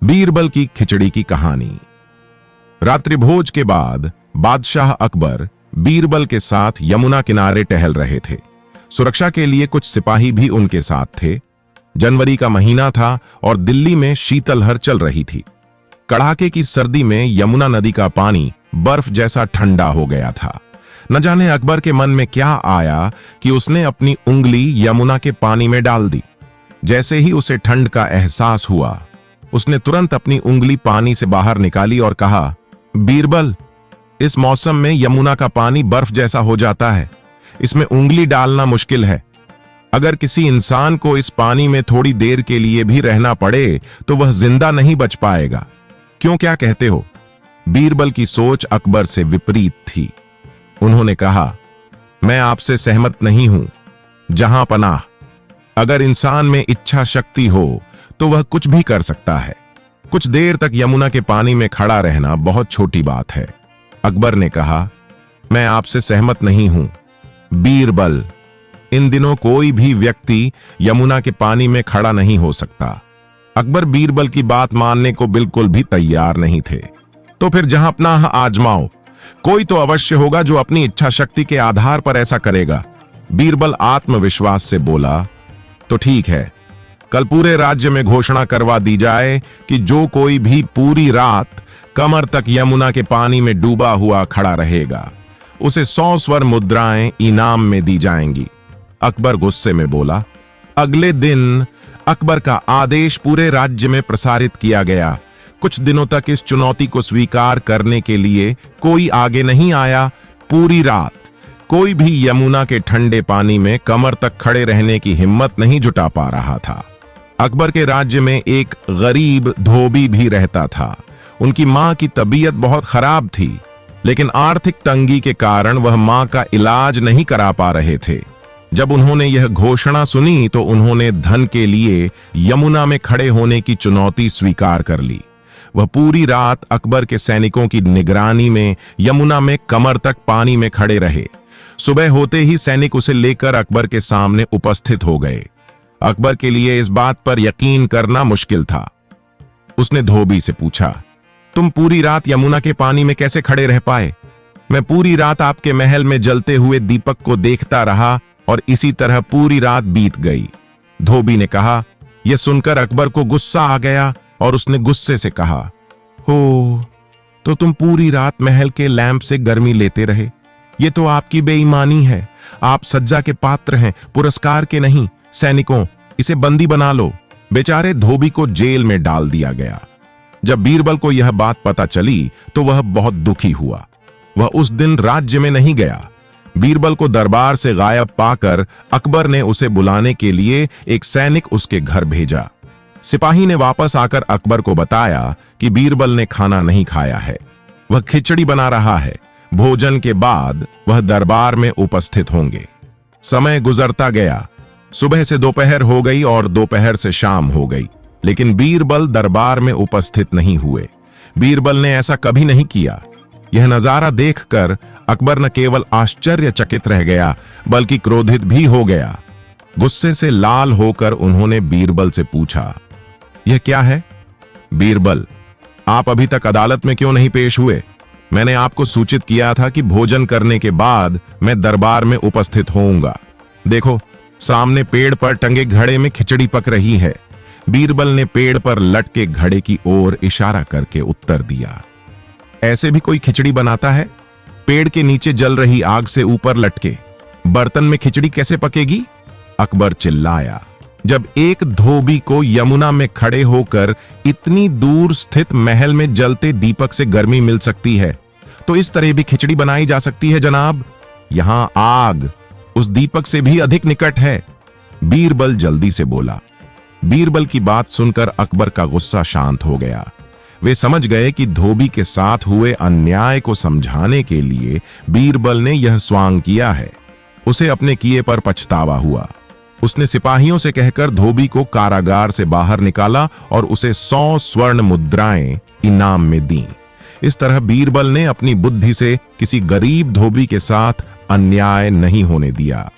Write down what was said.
बीरबल की खिचड़ी की कहानी। रात्रि भोज के बाद बादशाह अकबर बीरबल के साथ यमुना किनारे टहल रहे थे। सुरक्षा के लिए कुछ सिपाही भी उनके साथ थे। जनवरी का महीना था और दिल्ली में शीतलहर चल रही थी। कड़ाके की सर्दी में यमुना नदी का पानी बर्फ जैसा ठंडा हो गया था। न जाने अकबर के मन में क्या आया कि उसने अपनी उंगली यमुना के पानी में डाल दी। जैसे ही उसे ठंड का एहसास हुआ, उसने तुरंत अपनी उंगली पानी से बाहर निकाली और कहा, बीरबल, इस मौसम में यमुना का पानी बर्फ जैसा हो जाता है। इसमें उंगली डालना मुश्किल है। अगर किसी इंसान को इस पानी में थोड़ी देर के लिए भी रहना पड़े तो वह जिंदा नहीं बच पाएगा। क्यों, क्या कहते हो? बीरबल की सोच अकबर से विपरीत थी। उन्होंने कहा, मैं आपसे सहमत नहीं हूं। जहां पनाह, अगर इंसान में इच्छा शक्ति हो तो वह कुछ भी कर सकता है। कुछ देर तक यमुना के पानी में खड़ा रहना बहुत छोटी बात है। अकबर ने कहा, मैं आपसे सहमत नहीं हूं। बीरबल, इन दिनों कोई भी व्यक्ति यमुना के पानी में खड़ा नहीं हो सकता। अकबर बीरबल की बात मानने को बिल्कुल भी तैयार नहीं थे। तो फिर जहां पनाह आजमाओ, कोई तो अवश्य होगा जो अपनी इच्छा शक्ति के आधार पर ऐसा करेगा। बीरबल आत्मविश्वास से बोला, तो ठीक है, कल पूरे राज्य में घोषणा करवा दी जाए कि जो कोई भी पूरी रात कमर तक यमुना के पानी में डूबा हुआ खड़ा रहेगा, उसे 100 स्वर्ण मुद्राएं इनाम में दी जाएंगी। अकबर गुस्से में बोला। अगले दिन अकबर का आदेश पूरे राज्य में प्रसारित किया गया। कुछ दिनों तक इस चुनौती को स्वीकार करने के लिए कोई आगे नहीं आया। पूरी रात कोई भी यमुना के ठंडे पानी में कमर तक खड़े रहने की हिम्मत नहीं जुटा पा रहा था। अकबर के राज्य में एक गरीब धोबी भी रहता था। उनकी मां की तबीयत बहुत खराब थी, लेकिन आर्थिक तंगी के कारण वह मां का इलाज नहीं करा पा रहे थे। जब उन्होंने यह घोषणा सुनी तो उन्होंने धन के लिए यमुना में खड़े होने की चुनौती स्वीकार कर ली। वह पूरी रात अकबर के सैनिकों की निगरानी में यमुना में कमर तक पानी में खड़े रहे। सुबह होते ही सैनिक उसे लेकर अकबर के सामने उपस्थित हो गए। अकबर के लिए इस बात पर यकीन करना मुश्किल था। उसने धोबी से पूछा, तुम पूरी रात यमुना के पानी में कैसे खड़े रह पाए? मैं पूरी रात आपके महल में जलते हुए दीपक को देखता रहा और इसी तरह पूरी रात बीत गई। धोबी ने कहा। यह सुनकर अकबर को गुस्सा आ गया और उसने गुस्से से कहा, हो, तो तुम पूरी रात महल के लैंप से गर्मी लेते रहे। ये तो आपकी बेईमानी है। आप सज्जा के पात्र हैं, पुरस्कार के नहीं। सैनिकों, इसे बंदी बना लो। बेचारे धोबी को जेल में डाल दिया गया। जब बीरबल को यह बात पता चली तो वह बहुत दुखी हुआ। वह उस दिन राज्य में नहीं गया। बीरबल को दरबार से गायब पाकर अकबर ने उसे बुलाने के लिए एक सैनिक उसके घर भेजा। सिपाही ने वापस आकर अकबर को बताया कि बीरबल ने खाना नहीं खाया है। वह खिचड़ी बना रहा है। भोजन के बाद वह दरबार में उपस्थित होंगे। समय गुजरता गया। सुबह से दोपहर हो गई और दोपहर से शाम हो गई, लेकिन बीरबल दरबार में उपस्थित नहीं हुए। बीरबल ने ऐसा कभी नहीं किया। यह नजारा देखकर अकबर न केवल आश्चर्यचकित रह गया, बल्कि क्रोधित भी हो गया। गुस्से से लाल होकर उन्होंने बीरबल से पूछा, यह क्या है? बीरबल, आप अभी तक अदालत में क्यों नहीं पेश हुए? मैंने आपको सूचित किया था कि भोजन करने के बाद मैं दरबार में उपस्थित होऊंगा। देखो, सामने पेड़ पर टंगे घड़े में खिचड़ी पक रही है। बीरबल ने पेड़ पर लटके घड़े की ओर इशारा करके उत्तर दिया। ऐसे भी कोई खिचड़ी बनाता है? पेड़ के नीचे जल रही आग से ऊपर लटके बर्तन में खिचड़ी कैसे पकेगी? अकबर चिल्लाया। जब एक धोबी को यमुना में खड़े होकर इतनी दूर स्थित महल में जलते दीपक से गर्मी मिल सकती है, तो इस तरह भी खिचड़ी बनाई जा सकती है जनाब। यहां आग उस दीपक से भी अधिक निकट है। बीरबल जल्दी से बोला। बीरबल की बात सुनकर अकबर का गुस्सा शांत हो गया। वे समझ गए कि धोबी के साथ हुए अन्याय को समझाने के लिए बीरबल ने यह स्वांग किया है। उसे अपने किए पर पछतावा हुआ। उसने सिपाहियों से कहकर धोबी को कारागार से बाहर निकाला और उसे 100 स्वर्ण मुद्राएं इनाम में दी। इस तरह बीरबल ने अपनी बुद्धि से किसी गरीब धोबी के साथ अन्याय नहीं होने दिया।